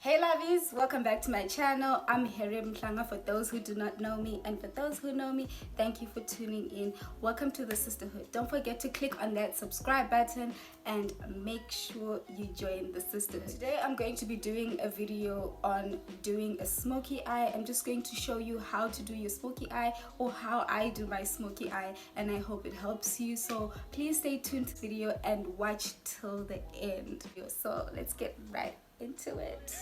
Hey lovies, welcome back to my channel. I'm Harriet Mhlanga for those who do not know me, and for those who know me, thank you for tuning in. Welcome to the sisterhood. Don't forget to click on that subscribe button and make sure you join the sisterhood. Today I'm going to be doing a video on doing a smoky eye. I'm just going to show you how to do your smoky eye, or how I do my smoky eye, and I hope it helps you. So please stay tuned to the video and watch till the end. So let's get right into it.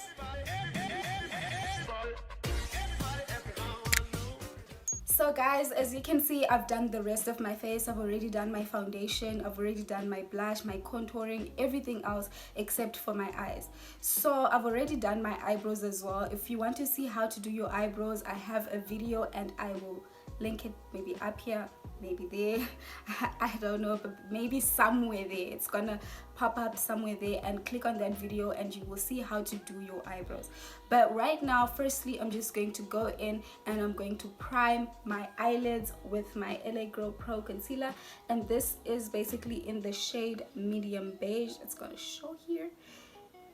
So guys, as you can see, I've done the rest of my face. I've already done my foundation, I've already done my blush, my contouring, everything else except for my eyes. So I've already done my eyebrows as well. If you want to see how to do your eyebrows, I have a video and I will link it maybe up here, maybe there. I don't know, but maybe somewhere there. It's gonna pop up somewhere there, and click on that video and you will see how to do your eyebrows. But right now, firstly, I'm just going to go in and I'm going to prime my eyelids with my LA Girl Pro concealer, and this is basically in the shade medium beige. It's gonna show here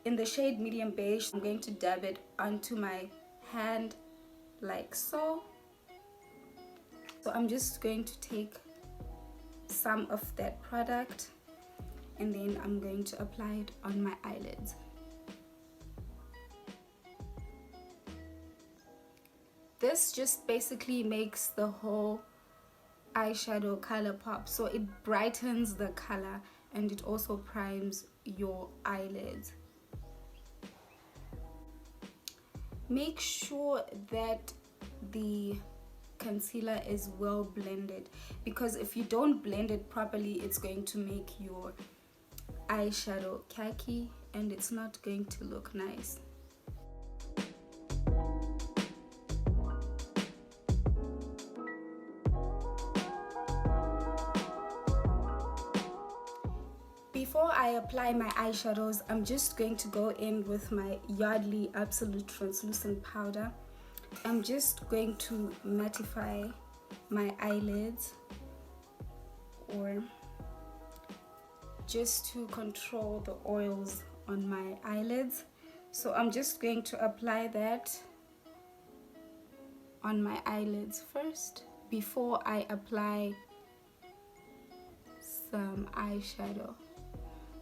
in the shade medium beige. I'm going to dab it onto my hand like so. So I'm just going to take some of that product and then I'm going to apply it on my eyelids. This just basically makes the whole eyeshadow color pop. So it brightens the color and it also primes your eyelids. Make sure that the concealer is well blended, because if you don't blend it properly, it's going to make your eyeshadow khaki and it's not going to look nice. Before I apply my eyeshadows, I'm just going to go in with my Yardley Absolute Translucent Powder. I'm just going to mattify my eyelids, or just to control the oils on my eyelids. So I'm just going to apply that on my eyelids first before I apply some eyeshadow.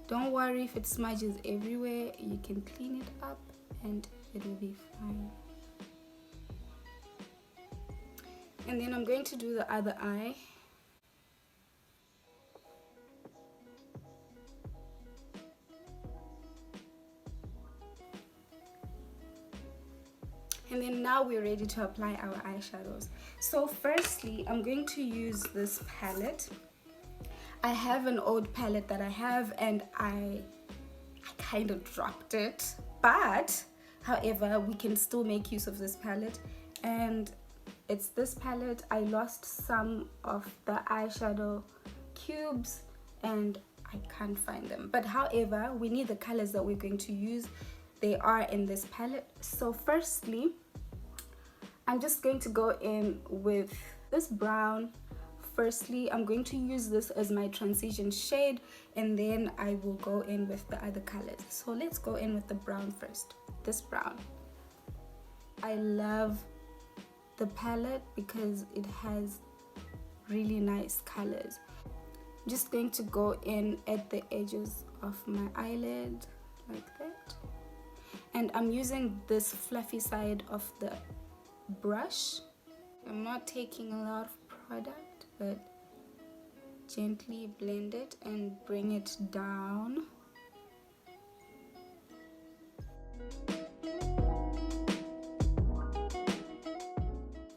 Don't worry if it smudges everywhere, you can clean it up and it will be fine. And then I'm going to do the other eye. And then now we're ready to apply our eyeshadows. So firstly, I'm going to use this palette. I have an old palette that I have and I kind of dropped it. But, however, we can still make use of this palette. And it's this palette. I lost some of the eyeshadow cubes and I can't find them, but however, we need the colors that we're going to use. They are in this palette. So firstly, I'm just going to go in with this brown. Firstly, I'm going to use this as my transition shade, and then I will go in with the other colors. So let's go in with the brown first. This brown. I love the palette because it has really nice colors. I'm just going to go in at the edges of my eyelid like that, and I'm using this fluffy side of the brush. I'm not taking a lot of product, but gently blend it and bring it down.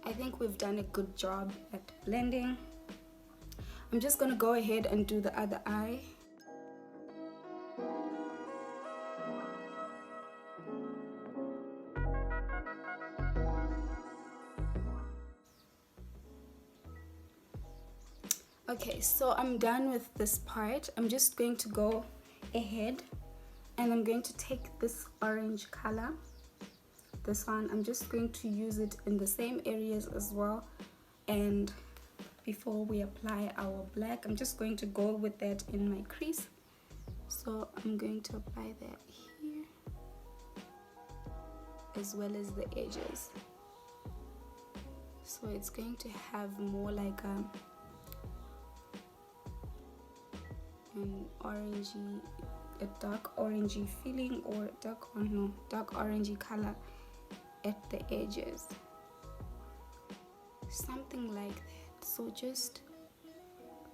I think we've done a good job at blending. I'm just gonna go ahead and do the other eye. Okay, so I'm done with this part. I'm just going to go ahead and I'm going to take this orange color, this one. I'm just going to use it in the same areas as well, and before we apply our black, I'm just going to go with that in my crease. So I'm going to apply that here. as well as the edges. So it's going to have more like an orangey, a dark orangey feeling, or dark orangey color at the edges, something like that. So just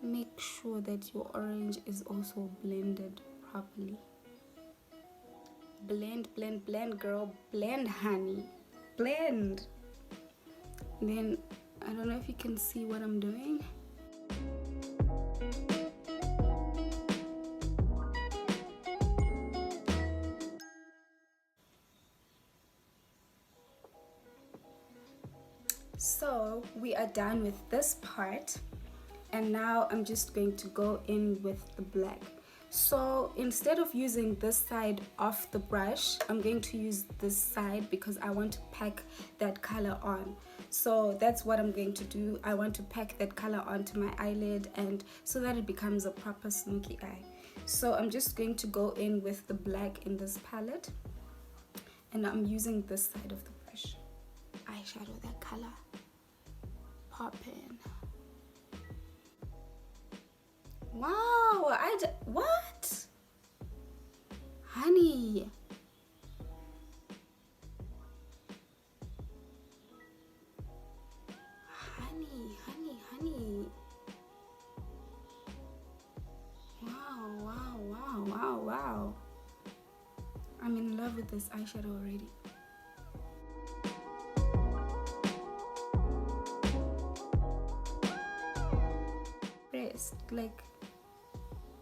make sure that your orange is also blended properly. Blend, blend, blend, girl. Blend, honey. Blend. Then I don't know if you can see what I'm doing. So we are done with this part, and now I'm just going to go in with the black. So instead of using this side of the brush, I'm going to use this side because I want to pack that color on. So that's what I'm going to do. I want to pack that color onto my eyelid, and so that it becomes a proper smoky eye. So I'm just going to go in with the black in this palette, and I'm using this side of the brush. Eyeshadow that color. Pop in. Wow, what? Honey. Honey. Wow. I'm in love with this eyeshadow already. Like,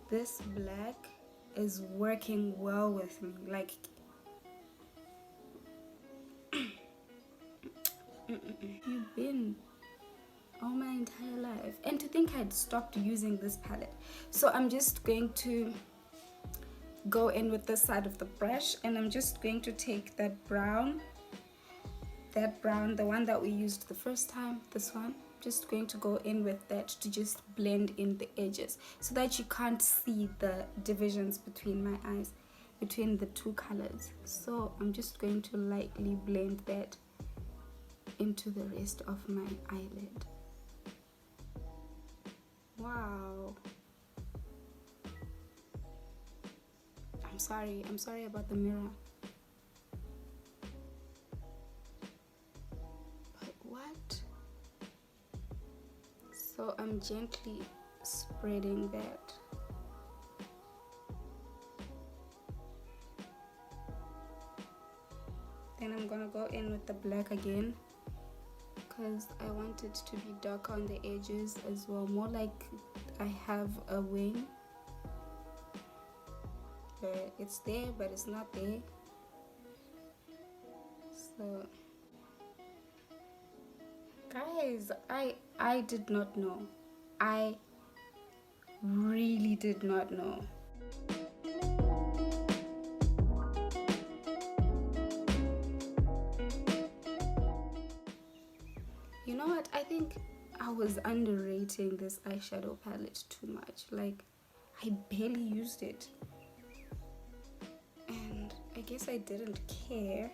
this black is working well with me. Like, you've been all my entire life, and to think I'd stopped using this palette. So I'm just going to go in with this side of the brush, and I'm just going to take that brown, the one that we used the first time, this one. Just going to go in with that to just blend in the edges so that you can't see the divisions between my eyes, between the two colors. So I'm just going to lightly blend that into the rest of my eyelid. Wow. I'm sorry about the mirror. But what? So I'm gently spreading that. Then I'm gonna go in with the black again because I want it to be dark on the edges as well, more like I have a wing. It's there, but it's not there. So guys, I did not know. I really did not know. You know what? I think I was underrating this eyeshadow palette too much. Like, I barely used it. And I guess I didn't care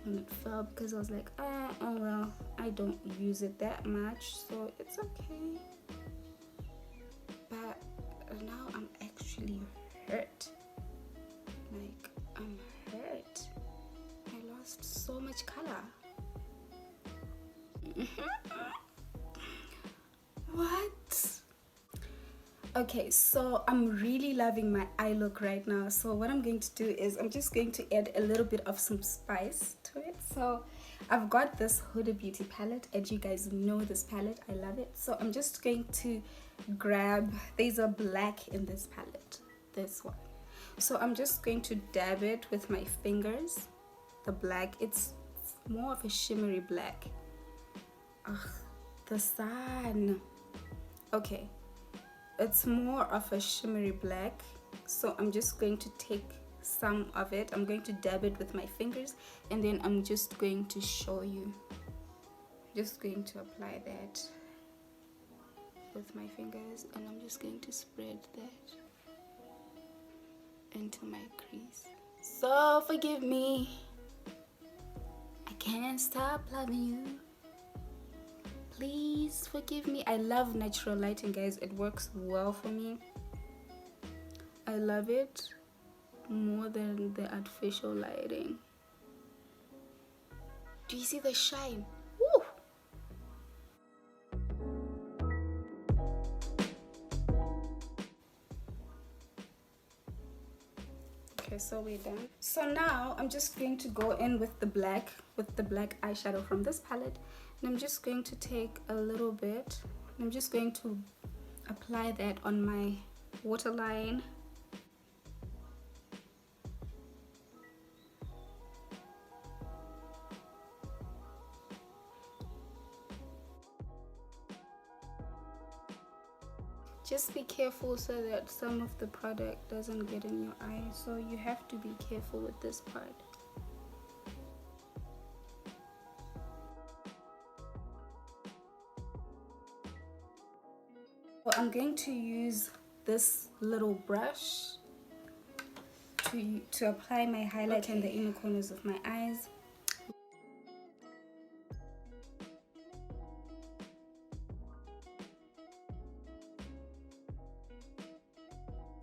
when it fell because I was like, oh well, I don't use it that much, so it's okay. But now I'm actually hurt. Like, I'm hurt. I lost so much color. What? Okay, so I'm really loving my eye look right now. So what I'm going to do is I'm just going to add a little bit of some spice to it. So I've got this Huda Beauty palette, and you guys know this palette. I love it. So I'm just going to grab, there's a black in this palette, this one. So I'm just going to dab it with my fingers. The black, it's more of a shimmery black. Ugh, the sun. Okay, it's more of a shimmery black. So I'm just going to take some of it. I'm going to dab it with my fingers, and then I'm just going to show you. Just going to apply that with my fingers, and I'm just going to spread that into my crease. So forgive me can't stop loving you. Please forgive me. I love natural lighting, guys. It works well for me. I love it more than the artificial lighting. Do you see the shine? Woo! Okay, so we're done. So now I'm just going to go in with the black eyeshadow from this palette, and I'm just going to take a little bit, and I'm just going to apply that on my waterline. Just be careful so that some of the product doesn't get in your eye, so you have to be careful with this part. Well, I'm going to use this little brush to apply my highlight in the inner corners of my eyes.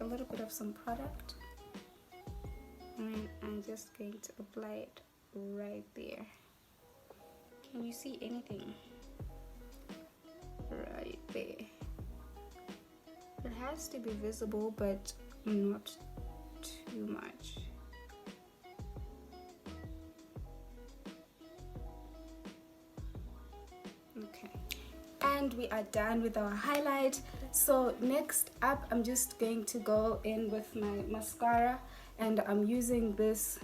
A little bit of some product, and I'm just going to apply it right there. Can you see anything? Right there. It has to be visible, but not too much. Okay, and we are done with our highlight. So next up, I'm just going to go in with my mascara, and I'm using this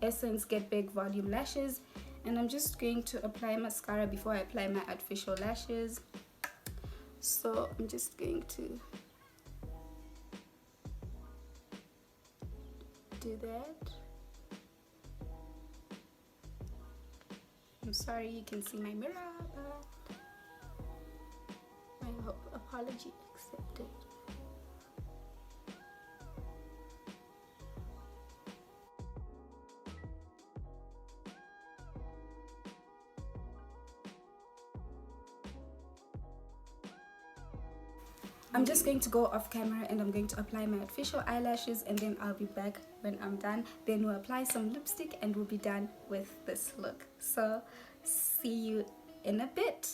Essence Get Big Volume Lashes, and I'm just going to apply mascara before I apply my artificial lashes. So I'm just going to do that. I'm sorry you can see my mirror, but my apology accepted. I'm just going to go off camera, and I'm going to apply my artificial eyelashes, and then I'll be back when I'm done. Then we'll apply some lipstick and we'll be done with this look. So see you in a bit.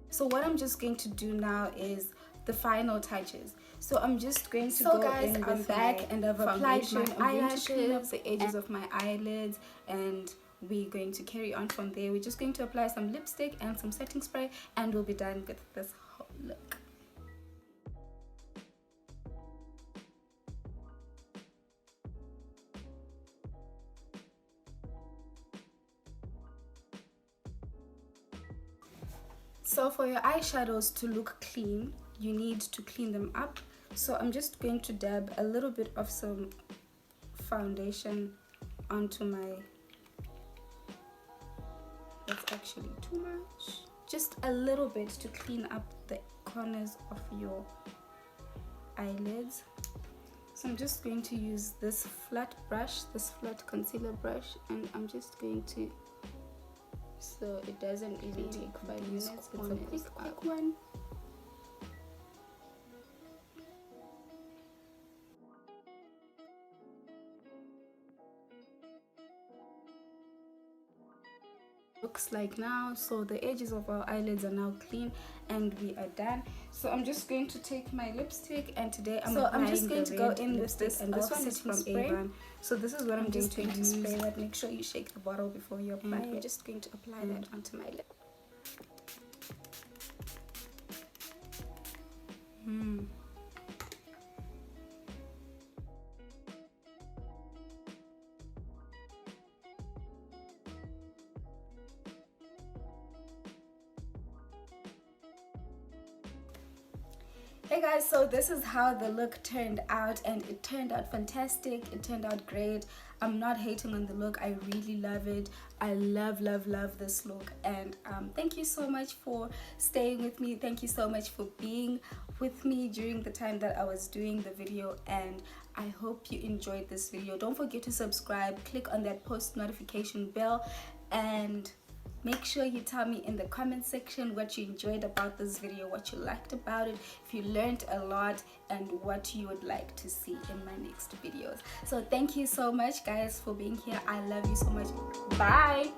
So what I'm just going to do now is the final touches. So I'm just going to go in with I'm back, and I've applied my eyelashes, clean up the edges of my eyelids, and we're going to carry on from there. We're just going to apply some lipstick and some setting spray, and we'll be done with this whole look. So for your eyeshadows to look clean, you need to clean them up. So I'm just going to dab a little bit of some foundation onto my, that's actually too much, just a little bit to clean up the corners of your eyelids. So I'm just going to use this flat brush, this flat concealer brush, and I'm just going to, so it doesn't even take 5 minutes, it's a quick one. Looks like now. So the edges of our eyelids are now clean, and we are done. So I'm just going to take my lipstick, and today I'm just going to go in with this, and this one is from Avon. So this is what I'm just going to spray that. Make sure you shake the bottle before you apply it. I'm just going to apply that onto my lip. Hey guys, so this is how the look turned out, and it turned out fantastic. It turned out great. I'm not hating on the look. I really love it. I love this look, and thank you so much for staying with me. Thank you so much for being with me during the time that I was doing the video, and I hope you enjoyed this video. Don't forget to subscribe, click on that post notification bell, and make sure you tell me in the comment section what you enjoyed about this video, what you liked about it, if you learned a lot, and what you would like to see in my next videos. So thank you so much guys for being here. I love you so much. Bye.